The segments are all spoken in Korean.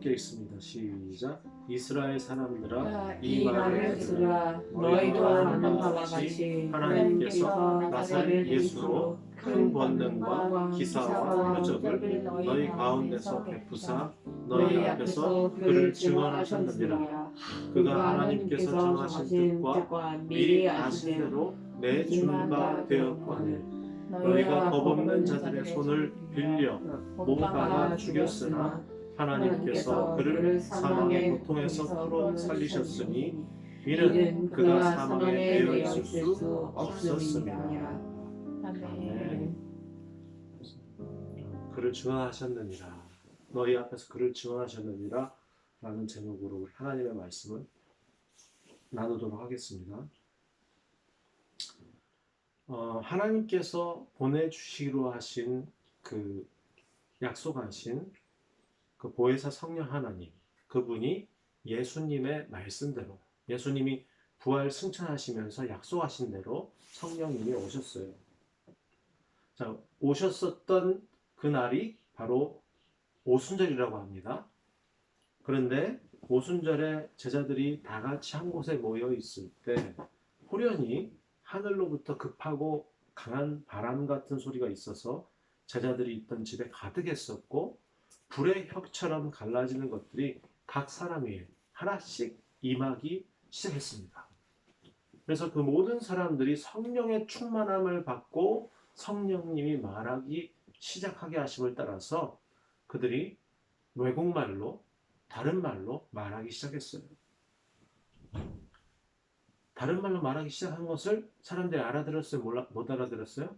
함께 읽습니다. 시작. 이스라엘 사람들아 이 말을 들으라. 너희도 아는 바와 같이 하나님께서 나사렛 예수로 큰 권능과 기사와 표적을 너희 가운데서 베푸사 너희 앞에서 그를 증언하셨느니라. 그가 하나님께서 정하신 뜻과 미리 아신 대로 내준 바 되었거늘 너희가 법없는 자들의 손을 빌려 몽땅아 죽였으나 하나님께서 그를 사망의 고통에서 풀어 살리셨으니 이는 그가 사망에 매여 있을 수 없었습니다. 아멘. 그를 증언하셨느니라. 너희 앞에서 그를 증언하셨느니라 라는 제목으로 우리 하나님의 말씀을 나누도록 하겠습니다. 하나님께서 보내주시기로 하신 그 약속하신 그 보혜사 성령 하나님, 그분이 예수님의 말씀대로, 예수님이 부활 승천하시면서 약속하신 대로 성령님이 오셨어요. 자, 오셨었던 그날이 바로 오순절이라고 합니다. 그런데 오순절에 제자들이 다 같이 한 곳에 모여 있을 때 호련히 하늘로부터 급하고 강한 바람 같은 소리가 있어서 제자들이 있던 집에 가득했었고 불의 혁처럼 갈라지는 것들이 각 사람 위에 하나씩 임하기 시작했습니다. 그래서 그 모든 사람들이 성령의 충만함을 받고 성령님이 말하기 시작하게 하심을 따라서 그들이 외국말로 다른 말로 말하기 시작했어요. 다른 말로 말하기 시작한 것을 사람들이 알아들었어요? 못 알아들었어요?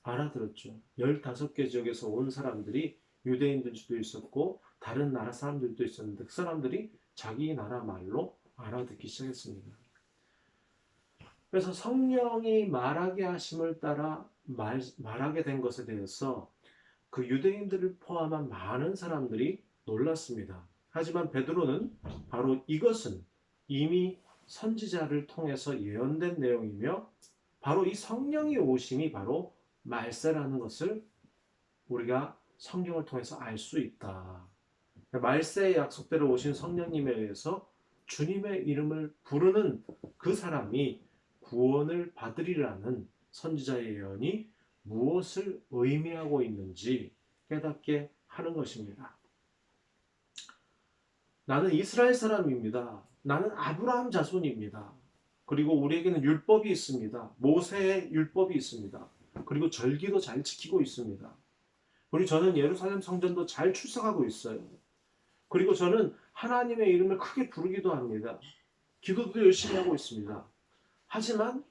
알아들었죠. 15개 지역에서 온 사람들이 유대인들도 있었고 다른 나라 사람들도 있었는데 그 사람들이 자기 나라 말로 알아듣기 시작했습니다. 그래서 성령이 말하게 하심을 따라 말하게 된 것에 대해서 그 유대인들을 포함한 많은 사람들이 놀랐습니다. 하지만 베드로는 바로 이것은 이미 선지자를 통해서 예언된 내용이며 바로 이 성령이 오심이 바로 말세라는 것을 우리가 성경을 통해서 알 수 있다. 말세의 약속대로 오신 성령님에 의해서 주님의 이름을 부르는 그 사람이 구원을 받으리라는 선지자의 예언이 무엇을 의미하고 있는지 깨닫게 하는 것입니다. 나는 이스라엘 사람입니다. 나는 아브라함 자손입니다. 그리고 우리에게는 율법이 있습니다. 모세의 율법이 있습니다. 그리고 절기도 잘 지키고 있습니다. 그리고 저는 예루살렘 성전도 잘 출석하고 있어요. 그리고 저는 하나님의 이름을 크게 부르기도 합니다. 기도도 열심히 하고 있습니다. 하지만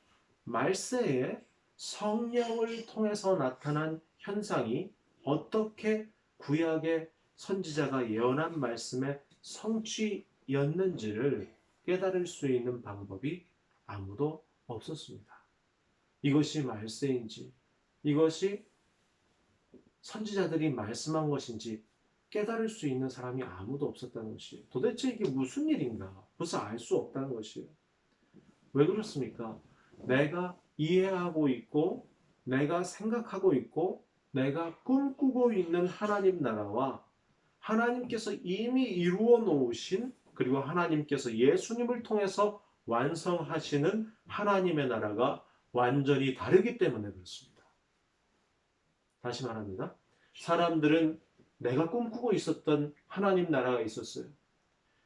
말세에 성령을 통해서 나타난 현상이 어떻게 구약의 선지자가 예언한 말씀의 성취였는지를 깨달을 수 있는 방법이 아무도 없었습니다. 이것이 말세인지 이것이 선지자들이 말씀한 것인지 깨달을 수 있는 사람이 아무도 없었다는 것이에요. 도대체 이게 무슨 일인가? 벌써 알 수 없다는 것이에요. 왜 그렇습니까? 내가 이해하고 있고 내가 생각하고 있고 내가 꿈꾸고 있는 하나님 나라와 하나님께서 이미 이루어 놓으신 그리고 하나님께서 예수님을 통해서 완성하시는 하나님의 나라가 완전히 다르기 때문에 그렇습니다. 다시 말합니다. 사람들은 내가 꿈꾸고 있었던 하나님 나라가 있었어요.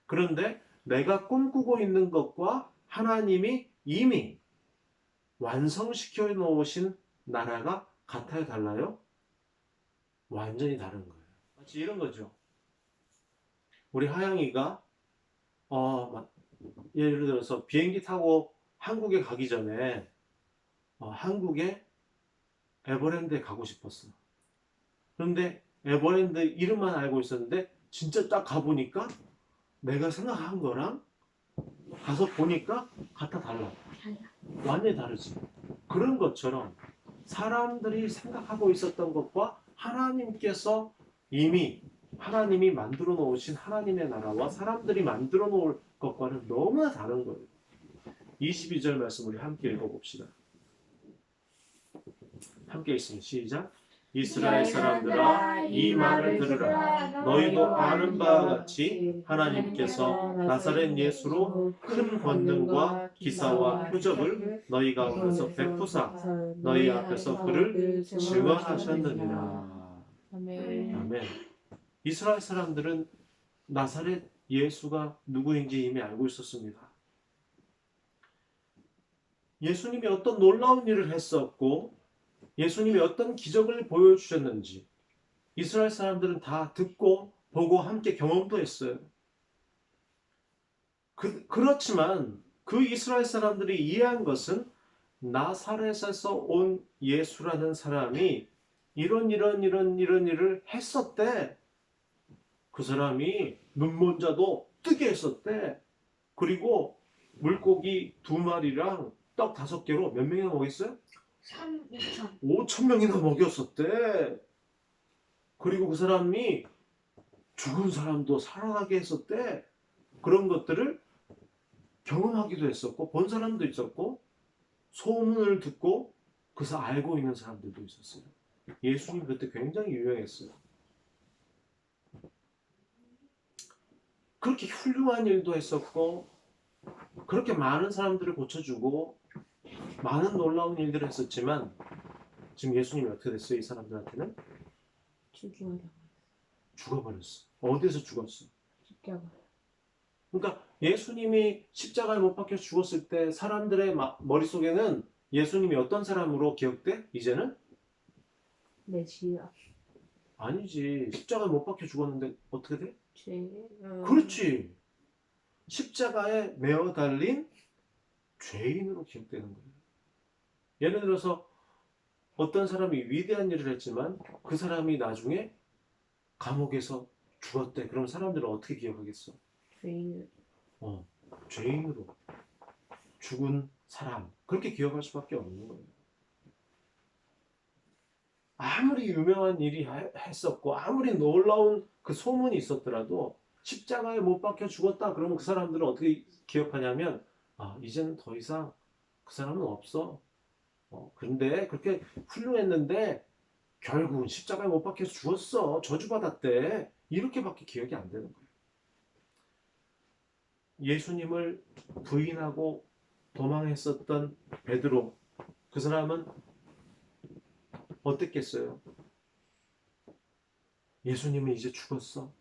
그런데 내가 꿈꾸고 있는 것과 하나님이 이미 완성시켜 놓으신 나라가 같아요? 달라요? 완전히 다른 거예요. 마치 이런 거죠. 우리 하영이가 예를 들어서 비행기 타고 한국에 가기 전에 한국의 에버랜드에 가고 싶었어. 그런데 에버랜드 이름만 알고 있었는데 진짜 딱 가보니까 내가 생각한 거랑 가서 보니까 같아 달라. 완전히 다르지. 그런 것처럼 사람들이 생각하고 있었던 것과 하나님께서 이미 하나님이 만들어 놓으신 하나님의 나라와 사람들이 만들어 놓을 것과는 너무나 다른 거예요. 22절 말씀 우리 함께 읽어봅시다. 함께 있습니다. 시작. 이스라엘 사람들아 이 말을 들으라. 너희도 아는 바와 같이 하나님께서 나사렛 예수로 큰 권능과 기사와 표적을 너희 가운데서 베푸사 너희 앞에서 그를 증언하셨느니라. 아멘. 이스라엘 사람들은 나사렛 예수가 누구인지 이미 알고 있었습니다. 예수님이 어떤 놀라운 일을 했었고 예수님이 어떤 기적을 보여주셨는지 이스라엘 사람들은 다 듣고 보고 함께 경험도 했어요. 그렇지만 그 이스라엘 사람들이 이해한 것은 나사렛에서 온 예수라는 사람이 이런 일을 했었대. 그 사람이 눈먼 자도 뜨게 했었대. 그리고 물고기 2마리랑 떡 5개로 몇 명이나 먹였어요? 5천 명이나 먹였었대. 그리고 그 사람이 죽은 사람도 살아나게 했었대. 그런 것들을 경험하기도 했었고 본 사람도 있었고 소문을 듣고 그래서 알고 있는 사람들도 있었어요. 예수님 그때 굉장히 유명했어요. 그렇게 훌륭한 일도 했었고 그렇게 많은 사람들을 고쳐주고 많은 놀라운 일들을 했었지만 지금 예수님이 어떻게 됐어요? 이 사람들한테는 죽어버렸어. 어디서 죽었어? 그러니까 예수님이 십자가에 못 박혀 죽었을 때 사람들의 머릿속에는 예수님이 어떤 사람으로 기억돼? 이제는? 메시아. 아니지. 십자가에 못 박혀 죽었는데 어떻게 돼? 죄. 그렇지. 십자가에 매어 달린 죄인으로 기억되는 거예요. 예를 들어서 어떤 사람이 위대한 일을 했지만 그 사람이 나중에 감옥에서 죽었대. 그럼 사람들은 어떻게 기억하겠어? 죄인. 죄인으로 죽은 사람. 그렇게 기억할 수밖에 없는 거예요. 아무리 유명한 일이 했었고 아무리 놀라운 그 소문이 있었더라도 십자가에 못 박혀 죽었다. 그러면 그 사람들은 어떻게 기억하냐면 이제는 더 이상 그 사람은 없어. 근데 그렇게 훌륭했는데 결국은 십자가에 못 박혀서 죽었어. 저주받았대. 이렇게밖에 기억이 안 되는 거예요. 예수님을 부인하고 도망했었던 베드로, 그 사람은 어땠겠어요? 예수님은 이제 죽었어.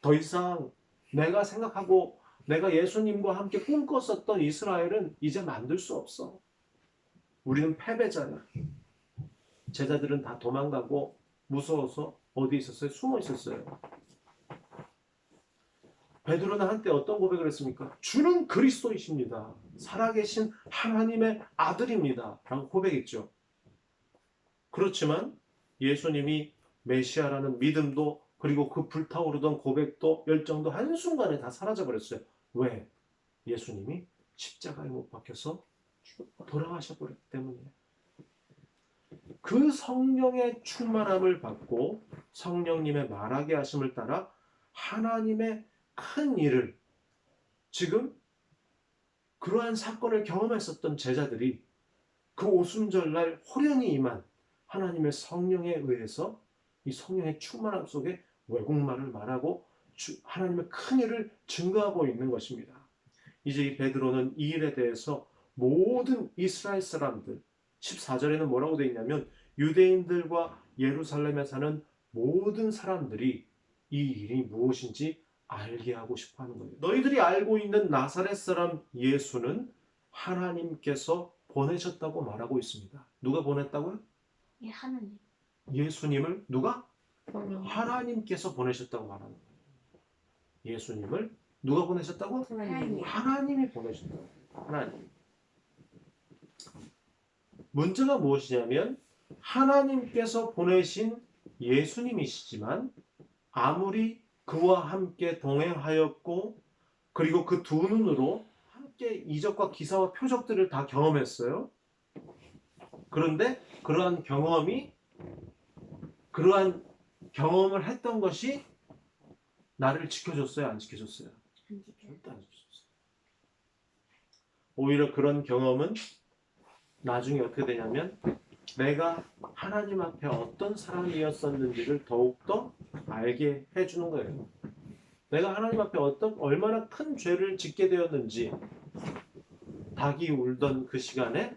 더 이상 내가 생각하고 내가 예수님과 함께 꿈꿨었던 이스라엘은 이제 만들 수 없어. 우리는 패배자야. 제자들은 다 도망가고 무서워서 어디 있었어요? 숨어 있었어요. 베드로는 한때 어떤 고백을 했습니까? 주는 그리스도이십니다. 살아계신 하나님의 아들입니다. 라고 고백했죠. 그렇지만 예수님이 메시아라는 믿음도 그리고 그 불타오르던 고백도 열정도 한순간에 다 사라져버렸어요. 왜? 예수님이 십자가에 못 박혀서 돌아가셔버렸기 때문이에요. 그 성령의 충만함을 받고 성령님의 말하게 하심을 따라 하나님의 큰 일을 지금 그러한 사건을 경험했었던 제자들이 그 오순절날 호련히 임한 하나님의 성령에 의해서 이 성령의 충만함 속에 외국말을 말하고 하나님의 큰 일을 증거하고 있는 것입니다. 이제 이 베드로는 이 일에 대해서 모든 이스라엘 사람들 14절에는 뭐라고 되어 있냐면 유대인들과 예루살렘에 사는 모든 사람들이 이 일이 무엇인지 알게 하고 싶어 하는 거예요. 너희들이 알고 있는 나사렛 사람 예수는 하나님께서 보내셨다고 말하고 있습니다. 누가 보냈다고요? 하나님. 예수님을 누가? 하나님께서 보내셨다고 말하는 거예요. 예수님을 누가 보내셨다고? 하나님이 보내셨다고. 하나님. 문제가 무엇이냐면 하나님께서 보내신 예수님이시지만 아무리 그와 함께 동행하였고 그리고 그 두 눈으로 함께 이적과 기사와 표적들을 다 경험했어요. 그런데 그러한 경험을 했던 것이 나를 지켜줬어요? 안 지켜줬어요? 절대 안 지켜줬어요. 오히려 그런 경험은 나중에 어떻게 되냐면 내가 하나님 앞에 어떤 사람이었었는지를 더욱더 알게 해주는 거예요. 내가 하나님 앞에 얼마나 큰 죄를 짓게 되었는지 닭이 울던 그 시간에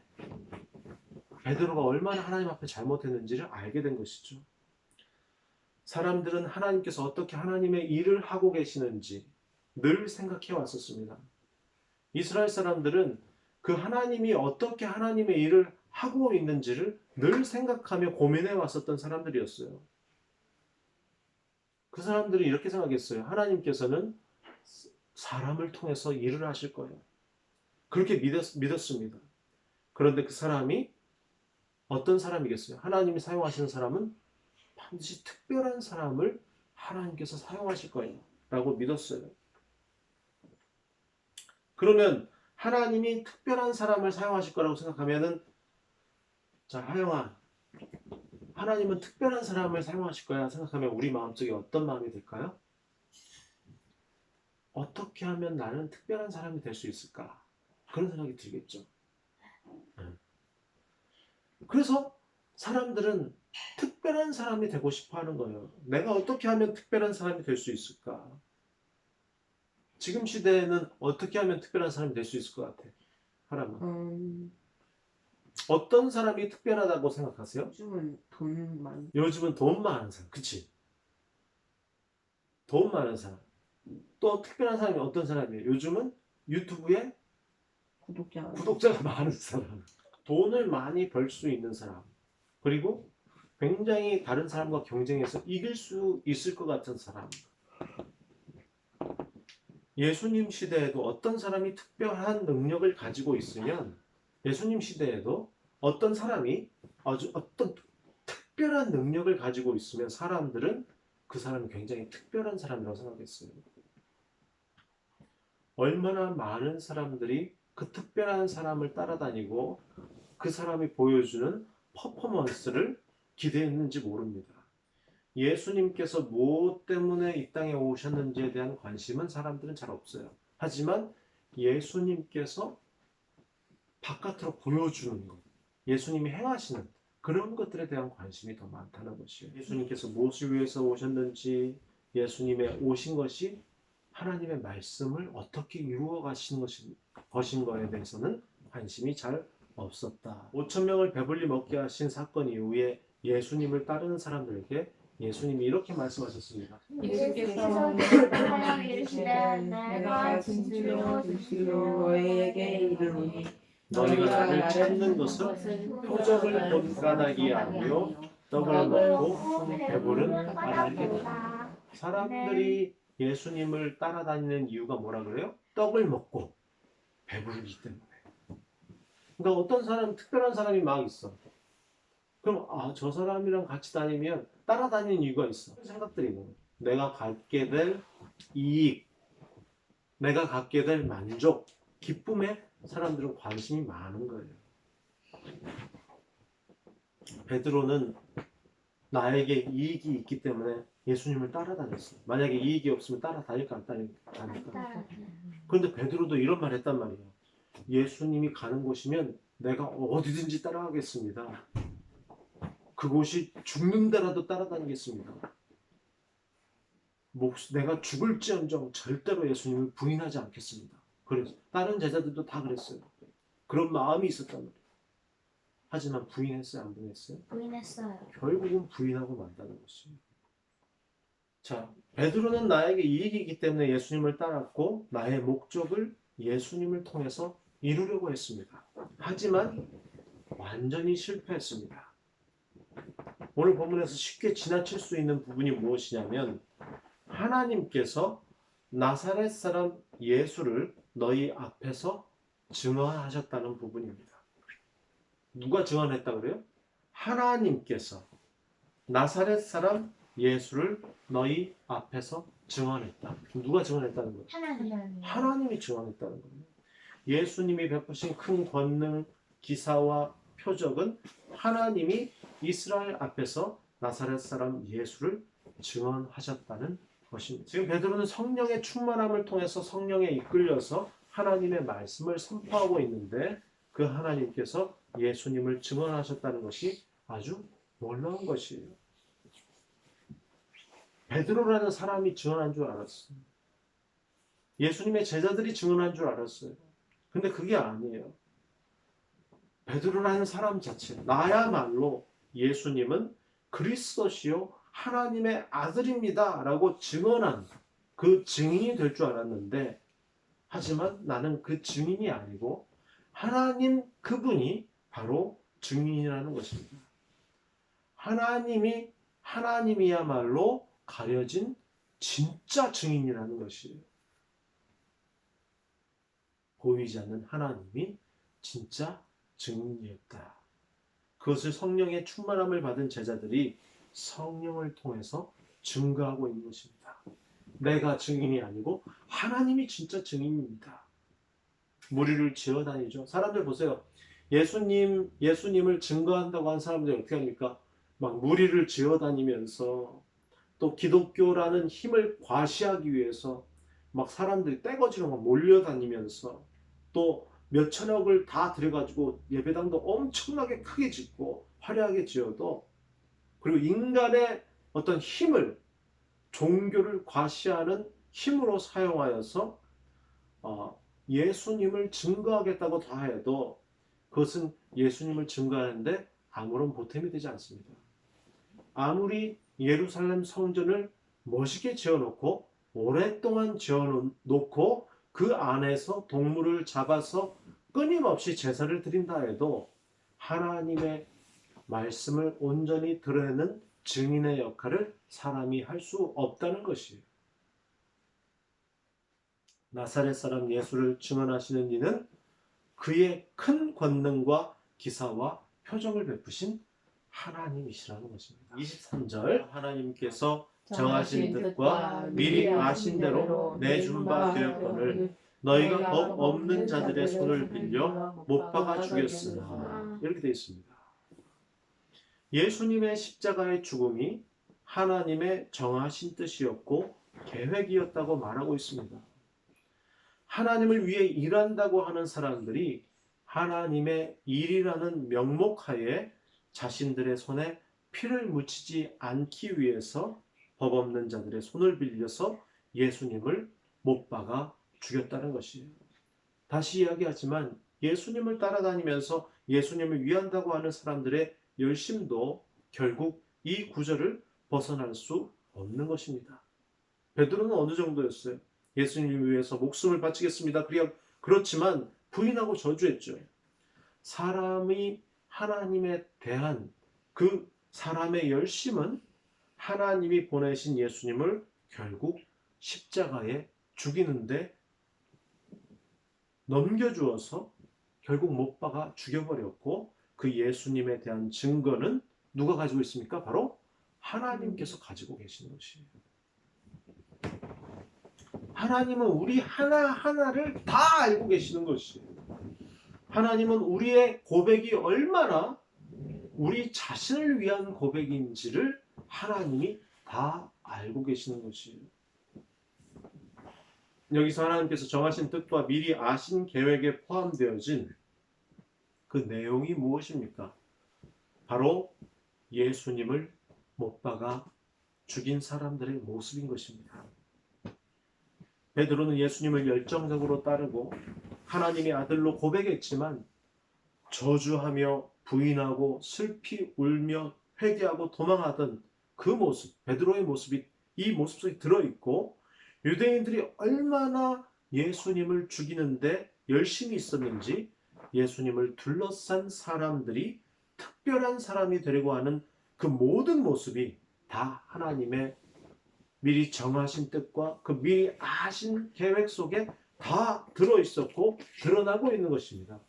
베드로가 얼마나 하나님 앞에 잘못했는지를 알게 된 것이죠. 사람들은 하나님께서 어떻게 하나님의 일을 하고 계시는지 늘 생각해 왔었습니다. 이스라엘 사람들은 그 하나님이 어떻게 하나님의 일을 하고 있는지를 늘 생각하며 고민해 왔었던 사람들이었어요. 그 사람들이 이렇게 생각했어요. 하나님께서는 사람을 통해서 일을 하실 거예요. 그렇게 믿었습니다. 그런데 그 사람이 어떤 사람이겠어요? 하나님이 사용하시는 사람은 반드시 특별한 사람을 하나님께서 사용하실 거예요. 라고 믿었어요. 그러면 하나님이 특별한 사람을 사용하실 거라고 생각하면은, 자, 하영아, 하나님은 특별한 사람을 사용하실 거야 생각하면 우리 마음속에 어떤 마음이 들까요? 어떻게 하면 나는 특별한 사람이 될 수 있을까? 그런 생각이 들겠죠. 그래서 사람들은 특별한 사람이 되고 싶어 하는 거예요. 내가 어떻게 하면 특별한 사람이 될 수 있을까? 지금 시대에는 어떻게 하면 특별한 사람이 될 수 있을 것 같아? 하라면. 어떤 사람이 특별하다고 생각하세요? 요즘은 돈 많이 요즘은 돈 많은 사람. 그치? 돈 많은 사람. 또 특별한 사람이 어떤 사람이에요? 요즘은 유튜브에 구독자가 많은 사람. 돈을 많이 벌 수 있는 사람. 그리고 굉장히 다른 사람과 경쟁해서 이길 수 있을 것 같은 사람. 예수님 시대에도 어떤 사람이 특별한 능력을 가지고 있으면 예수님 시대에도 어떤 사람이 어떤 특별한 능력을 가지고 있으면 사람들은 그 사람이 굉장히 특별한 사람이라고 생각했어요. 얼마나 많은 사람들이 그 특별한 사람을 따라다니고 그 사람이 보여주는 퍼포먼스를 기대했는지 모릅니다. 예수님께서 무엇 때문에 이 땅에 오셨는지에 대한 관심은 사람들은 잘 없어요. 하지만 예수님께서 바깥으로 보여주는 것, 예수님이 행하시는 그런 것들에 대한 관심이 더 많다는 것이에요. 예수님께서 무엇을 위해서 오셨는지, 예수님의 오신 것이 하나님의 말씀을 어떻게 이루어 가시는 것인 거에 대해서는 관심이 잘 없었다. 5천 명을 배불리 먹게 하신 사건 이후에 예수님을 따르는 사람들에게 예수님이 이렇게 말씀하셨습니다. 예수께서 하여 이르시되 내가 진실로 너희에게 이르노니 너희가 나를 찾는 것은 표적을 본 까닭이 아니요 떡을 먹고 배부른 까닭이다. 사람들이 예수님을 따라다니는 이유가 뭐라 그래요? 떡을 먹고 배부르기 때문에. 그러니까 어떤 사람, 특별한 사람이 막 있어. 그럼 저 사람이랑 같이 다니면 따라다니는 이유가 있어. 생각들이 있는 거예요. 내가 갖게 될 이익, 내가 갖게 될 만족, 기쁨에 사람들은 관심이 많은 거예요. 베드로는 나에게 이익이 있기 때문에 예수님을 따라다녔어요. 만약에 이익이 없으면 따라다닐까 안 다닐까? 그런데 베드로도 이런 말 했단 말이에요. 예수님이 가는 곳이면 내가 어디든지 따라가겠습니다. 그곳이 죽는 데라도 따라다니겠습니다. 내가 죽을지언정 절대로 예수님을 부인하지 않겠습니다. 그래서 다른 제자들도 다 그랬어요. 그런 마음이 있었단 말이에요. 하지만 부인했어요? 안 부인했어요? 부인했어요. 결국은 부인하고 만다는 것이에요. 자, 베드로는 나에게 이익이기 때문에 예수님을 따랐고 나의 목적을 예수님을 통해서 이루려고 했습니다. 하지만 완전히 실패했습니다. 오늘 본문에서 쉽게 지나칠 수 있는 부분이 무엇이냐면 하나님께서 나사렛 사람 예수를 너희 앞에서 증언하셨다는 부분입니다. 누가 증언했다 그래요? 하나님께서 나사렛 사람 예수를 너희 앞에서 증언했다. 누가 증언했다는 거예요? 하나님. 하나님이 증언했다는 거예요. 예수님이 베푸신 큰 권능, 기사와 표적은 하나님이 이스라엘 앞에서 나사렛 사람 예수를 증언하셨다는 것입니다. 지금 베드로는 성령의 충만함을 통해서 성령에 이끌려서 하나님의 말씀을 선포하고 있는데 그 하나님께서 예수님을 증언하셨다는 것이 아주 놀라운 것이에요. 베드로라는 사람이 증언한 줄 알았어요. 예수님의 제자들이 증언한 줄 알았어요. 근데 그게 아니에요. 베드로라는 사람 자체, 나야말로 예수님은 그리스도시요 하나님의 아들입니다 라고 증언한 그 증인이 될 줄 알았는데, 하지만 나는 그 증인이 아니고 하나님 그분이 바로 증인이라는 것입니다. 하나님이야말로 가려진 진짜 증인이라는 것이에요. 보이지 않는 하나님이 진짜 증인이었다. 그것을 성령의 충만함을 받은 제자들이 성령을 통해서 증거하고 있는 것입니다. 내가 증인이 아니고 하나님이 진짜 증인입니다. 무리를 지어다니죠. 사람들 보세요. 예수님을 증거한다고 한 사람들이 어떻게 합니까? 막 무리를 지어다니면서 또 기독교라는 힘을 과시하기 위해서 막 사람들이 떼거지로 막 몰려다니면서 또 몇천억을 다 들여가지고 예배당도 엄청나게 크게 짓고 화려하게 지어도, 그리고 인간의 어떤 힘을, 종교를 과시하는 힘으로 사용하여서 예수님을 증거하겠다고 다 해도 그것은 예수님을 증거하는데 아무런 보탬이 되지 않습니다. 아무리 예루살렘 성전을 멋있게 지어놓고 오랫동안 지어놓고 그 안에서 동물을 잡아서 끊임없이 제사를 드린다 해도 하나님의 말씀을 온전히 드러내는 증인의 역할을 사람이 할 수 없다는 것이에요. 나사렛 사람 예수를 증언하시는 이는 그의 큰 권능과 기사와 표적을 베푸신 하나님이시라는 것입니다. 23절, 하나님께서 정하신 뜻과 미리 아신 대로 내준 바 되었거늘 너희가 법 없는 자들의 손을 빌려 못 박아 죽였으나, 이렇게 되어 있습니다. 예수님의 십자가의 죽음이 하나님의 정하신 뜻이었고 계획이었다고 말하고 있습니다. 하나님을 위해 일한다고 하는 사람들이 하나님의 일이라는 명목하에 자신들의 손에 피를 묻히지 않기 위해서 법 없는 자들의 손을 빌려서 예수님을 못 박아 죽였다는 것이에요. 다시 이야기하지만 예수님을 따라다니면서 예수님을 위한다고 하는 사람들의 열심도 결국 이 구절을 벗어날 수 없는 것입니다. 베드로는 어느 정도였어요? 예수님을 위해서 목숨을 바치겠습니다. 그렇지만 부인하고 저주했죠. 사람이 하나님에 대한 그 사람의 열심은 하나님이 보내신 예수님을 결국 십자가에 죽이는데 넘겨주어서 결국 못 박아 죽여버렸고, 그 예수님에 대한 증거는 누가 가지고 있습니까? 바로 하나님께서 가지고 계시는 것이에요. 하나님은 우리 하나하나를 다 알고 계시는 것이에요. 하나님은 우리의 고백이 얼마나 우리 자신을 위한 고백인지를 하나님이 다 알고 계시는 것이에요. 여기서 하나님께서 정하신 뜻과 미리 아신 계획에 포함되어진 그 내용이 무엇입니까? 바로 예수님을 못 박아 죽인 사람들의 모습인 것입니다. 베드로는 예수님을 열정적으로 따르고 하나님의 아들로 고백했지만 저주하며 부인하고 슬피 울며 회개하고 도망하던 그 모습, 베드로의 모습이 이 모습 속에 들어있고, 유대인들이 얼마나 예수님을 죽이는데 열심히 있었는지 예수님을 둘러싼 사람들이 특별한 사람이 되려고 하는 그 모든 모습이 다 하나님의 미리 정하신 뜻과 그 미리 아신 계획 속에 다 들어있었고 드러나고 있는 것입니다.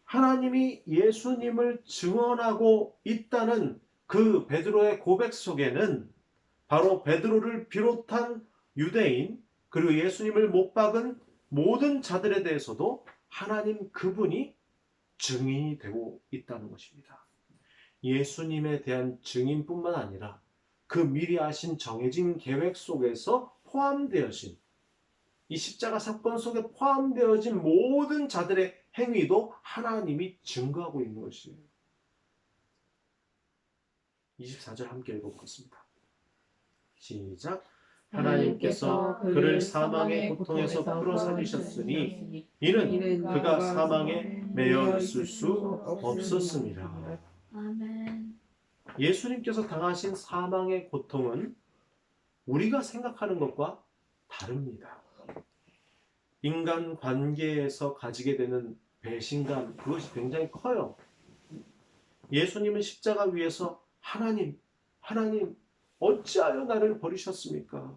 하나님이 예수님을 증언하고 있다는 그 베드로의 고백 속에는 바로 베드로를 비롯한 유대인, 그리고 예수님을 못 박은 모든 자들에 대해서도 하나님 그분이 증인이 되고 있다는 것입니다. 예수님에 대한 증인뿐만 아니라 그 미리 아신 정해진 계획 속에서 포함되어진, 이 십자가 사건 속에 포함되어진 모든 자들의 행위도 하나님이 증거하고 있는 것이에요. 24절 함께 읽어보겠습니다. 시작. 하나님께서 그를 사망의 고통에서 풀어 살리셨으니 이는 그가 사망에 매여 있을 수 없었습니다. 아멘. 예수님께서 당하신 사망의 고통은 우리가 생각하는 것과 다릅니다. 인간 관계에서 가지게 되는 배신감, 그것이 굉장히 커요. 예수님은 십자가 위에서 하나님, 어찌하여 나를 버리셨습니까?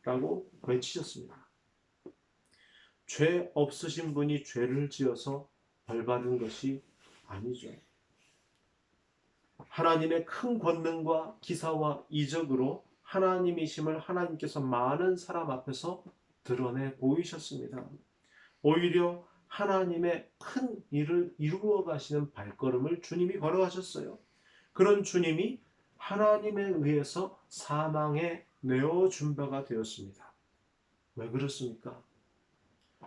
라고 외치셨습니다. 죄 없으신 분이 죄를 지어서 벌받은 것이 아니죠. 하나님의 큰 권능과 기사와 이적으로 하나님이심을 하나님께서 많은 사람 앞에서 드러내 보이셨습니다. 오히려 하나님의 큰 일을 이루어 가시는 발걸음을 주님이 걸어가셨어요. 그런 주님이 하나님에 의해서 사망에 내어준 바가 되었습니다. 왜 그렇습니까?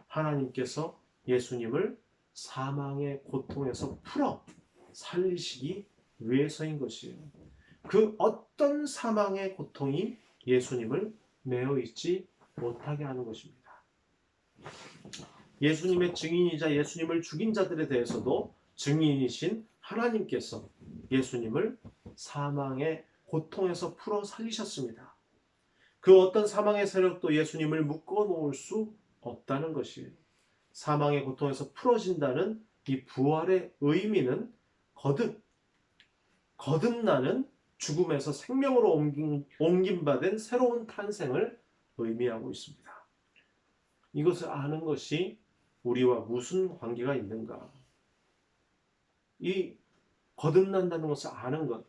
하나님께서 예수님을 사망의 고통에서 풀어 살리시기 위해서인 것이에요. 그 어떤 사망의 고통이 예수님을 내어 있지 못하게 하는 것입니다. 예수님의 증인이자 예수님을 죽인 자들에 대해서도 증인이신 하나님께서 예수님을 사망의 고통에서 풀어 살리셨습니다. 그 어떤 사망의 세력도 예수님을 묶어 놓을 수 없다는 것이에요. 사망의 고통에서 풀어진다는 이 부활의 의미는 거듭나는 죽음에서 생명으로 옮김받은 새로운 탄생을 의미하고 있습니다. 이것을 아는 것이 우리와 무슨 관계가 있는가? 이 거듭난다는 것을 아는 것,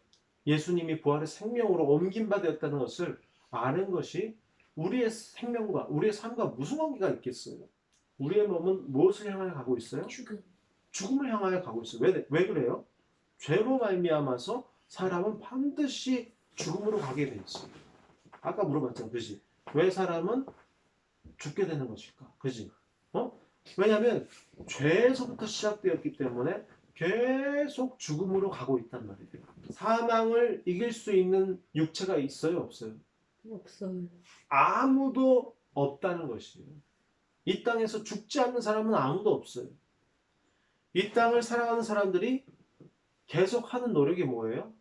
예수님이 부활의 생명으로 옮김받았다는 것을 아는 것이 우리의 생명과 우리의 삶과 무슨 관계가 있겠어요? 우리의 몸은 무엇을 향하여 가고 있어요? 죽음을 향하여 가고 있어요. 왜 그래요? 죄로 말미암아서 사람은 반드시 죽음으로 가게 돼 있어요. 아까 물어봤잖아, 그지? 왜 사람은 죽게 되는 것일까? 그지? 왜냐하면 죄에서부터 시작되었기 때문에 계속 죽음으로 가고 있단 말이에요. 사망을 이길 수 있는 육체가 있어요, 없어요? 없어요. 아무도 없다는 것이에요. 이 땅에서 죽지 않는 사람은 아무도 없어요. 이 땅을 살아가는 사람들이 계속 하는 노력이 뭐예요?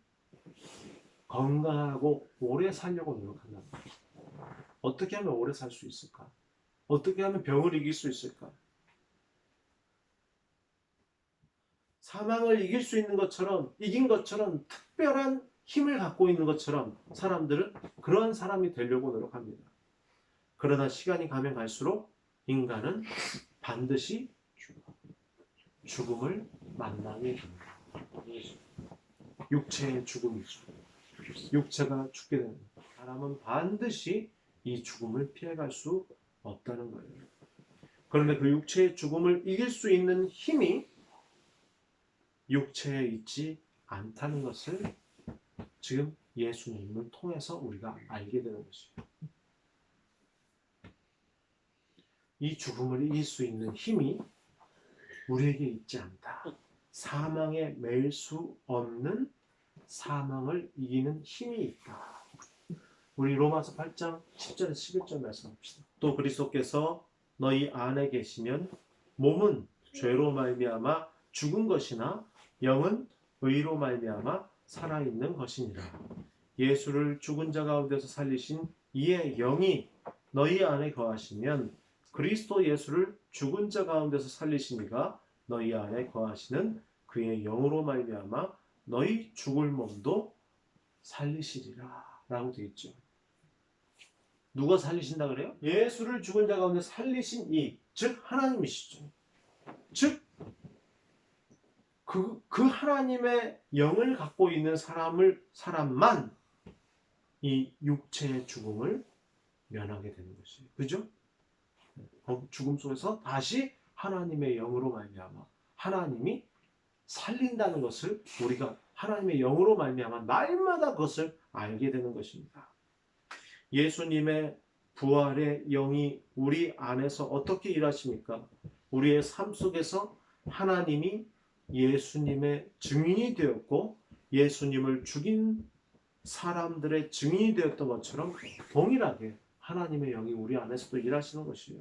건강하고 오래 살려고 노력한다는 거예요. 어떻게 하면 오래 살 수 있을까? 어떻게 하면 병을 이길 수 있을까? 사망을 이길 수 있는 것처럼, 이긴 것처럼 특별한 힘을 갖고 있는 것처럼 사람들은 그러한 사람이 되려고 노력합니다. 그러나 시간이 가면 갈수록 인간은 반드시 죽음을 만나게 됩니다. 육체의 죽음이죠. 육체가 죽게 됩니다. 사람은 반드시 이 죽음을 피해갈 수 없다는 거예요. 그런데 그 육체의 죽음을 이길 수 있는 힘이 육체에 있지 않다는 것을 지금 예수님을 통해서 우리가 알게 되는 것이에요. 이 죽음을 이길 수 있는 힘이 우리에게 있지 않다. 사망에 매일 수 없는 사망을 이기는 힘이 있다. 우리 로마서 8장 10절에서 11절 말씀합시다. 또 그리스도께서 너희 안에 계시면 몸은 죄로 말미암아 죽은 것이나 영은 의로 말미암아 살아있는 것이니라. 예수를 죽은 자 가운데서 살리신 이의 영이 너희 안에 거하시면 그리스도 예수를 죽은 자 가운데서 살리신 이가 너희 안에 거하시는 그의 영으로 말미암아 너희 죽을 몸도 살리시리라 라고 되어 있죠. 누가 살리신다 그래요? 예수를 죽은 자 가운데 살리신 이, 즉 하나님이시죠. 즉 그 하나님의 영을 갖고 있는 사람만 이 육체의 죽음을 면하게 되는 것이에요. 그죠? 죽음 속에서 다시 하나님의 영으로 말미암아 하나님이 살린다는 것을 우리가 하나님의 영으로 말미암아 날마다 그것을 알게 되는 것입니다. 예수님의 부활의 영이 우리 안에서 어떻게 일하십니까? 우리의 삶 속에서 하나님이 예수님의 증인이 되었고 예수님을 죽인 사람들의 증인이 되었던 것처럼 동일하게 하나님의 영이 우리 안에서도 일하시는 것이에요.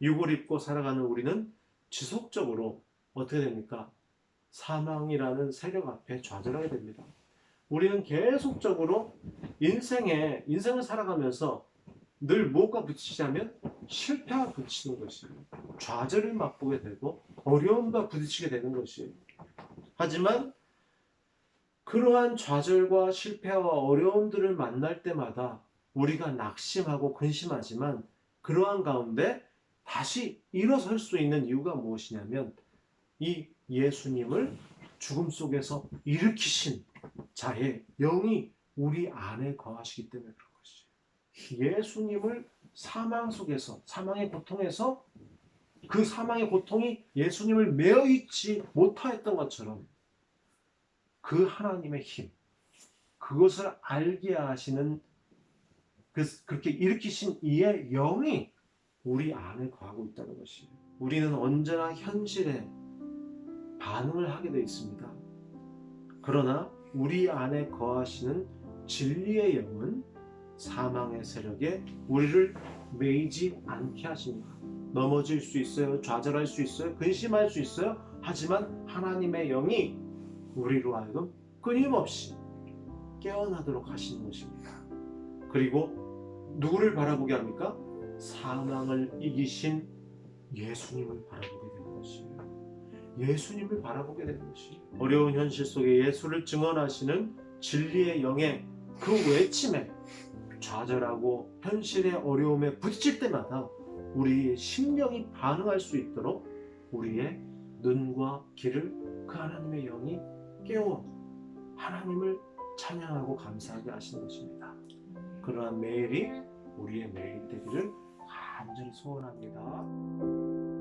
육을 입고 살아가는 우리는 지속적으로 어떻게 됩니까? 사망이라는 세력 앞에 좌절하게 됩니다. 우리는 계속적으로 인생을 살아가면서 늘 무엇과 부딪히자면 실패와 부딪히는 것이에요. 좌절을 맛보게 되고 어려움과 부딪히게 되는 것이에요. 하지만 그러한 좌절과 실패와 어려움들을 만날 때마다 우리가 낙심하고 근심하지만 그러한 가운데 다시 일어설 수 있는 이유가 무엇이냐면 이 예수님을 죽음 속에서 일으키신 자의 영이 우리 안에 거하시기 때문에 그런 것이에요. 예수님을 사망 속에서, 사망의 고통에서 그 사망의 고통이 예수님을 메어 있지 못하였던 것처럼 그 하나님의 힘, 그것을 알게 하시는 그렇게 일으키신 이의 영이 우리 안에 거하고 있다는 것이에요. 우리는 언제나 현실에 반응을 하게 되어 있습니다. 그러나 우리 안에 거하시는 진리의 영은 사망의 세력에 우리를 매이지 않게 하십니다. 넘어질 수 있어요. 좌절할 수 있어요. 근심할 수 있어요. 하지만 하나님의 영이 우리로 하여금 끊임없이 깨어나도록 하시는 것입니다. 그리고 누구를 바라보게 합니까? 사망을 이기신 예수님을 바라보게 되는 것이에요. 예수님을 바라보게 되는 것이에요. 어려운 현실 속에 예수를 증언하시는 진리의 영의 그 외침에 좌절하고 현실의 어려움에 부딪힐 때마다 우리의 심령이 반응할 수 있도록 우리의 눈과 귀를 그 하나님의 영이 깨워 하나님을 찬양하고 감사하게 하시는 것입니다. 그러한 매일이 우리의 매일이 되기를 간절히 소원합니다.